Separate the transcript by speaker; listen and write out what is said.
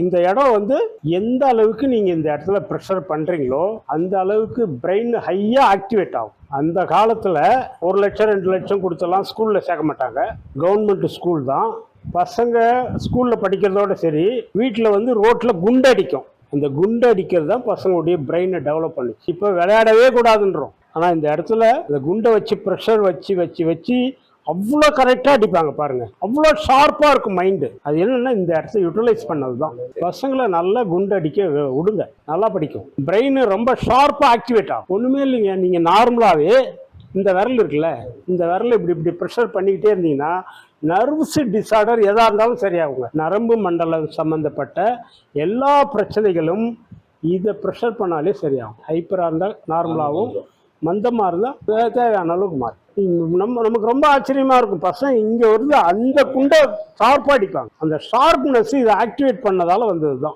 Speaker 1: இந்த இடம் வந்து எந்த அளவுக்கு நீங்க இந்த இடத்துல ப்ரெஷர் பண்றீங்களோ அந்த அளவுக்கு பிரெயின் ஹையா ஆக்டிவேட் ஆகும். அந்த காலத்துல 1 லட்சம் 2 லட்சம் கொடுத்தெல்லாம் ஸ்கூல்ல சேர்க்க மாட்டாங்க. கவர்மெண்ட் ஸ்கூல் தான். பசங்க ஸ்கூல்ல படிக்கிறதோட சரி, வீட்டில் வந்து ரோட்ல குண்டு அடிக்கும். அந்த குண்டு அடிக்கிறது தான் பசங்களுடைய பிரெயினை டெவலப் பண்ணுச்சு. இப்போ விளையாடவே கூடாதுன்றோம். ஆனால் இந்த இடத்துல இந்த குண்டை வச்சு ப்ரெஷர் வச்சு வச்சு வச்சு அவ்வளோ கரெக்டாக அடிப்பாங்க பாருங்க. அவ்வளோ ஷார்ப்பாக இருக்கும் மைண்டு. அது என்னன்னா இந்த இடத்த யூட்டிலைஸ் பண்ணது தான். பசங்களை நல்லா குண்டு அடிக்க விடுங்க, நல்லா படிக்கும். பிரெயின் ரொம்ப ஷார்ப்பாக ஆக்டிவேட் ஆகும். ஒன்றுமே இல்லைங்க, நீங்கள் நார்மலாகவே இந்த விரல் இருக்குல்ல, இந்த விரல் இப்படி இப்படி ப்ரெஷர் பண்ணிக்கிட்டே இருந்தீங்கன்னா நர்வ்ஸ் டிஸார்டர் எதாக இருந்தாலும் சரியாகுங்க. நரம்பு மண்டலம் சம்மந்தப்பட்ட எல்லா பிரச்சனைகளும் இதை ப்ரெஷர் பண்ணாலே சரியாகும். ஹைப்பராக இருந்தால் நார்மலாகவும், மந்தமாக இருந்தால் தேவையான அளவுக்கு மாறும். நமக்கு ரொம்ப ஆச்சரியமாக இருக்கும். பசங்க இங்கே வந்து அந்த குண்டை ஷார்ப்பாக அடிப்பாங்க. அந்த ஷார்ப்னஸ் இதை ஆக்டிவேட் பண்ணதால் வந்தது தான்.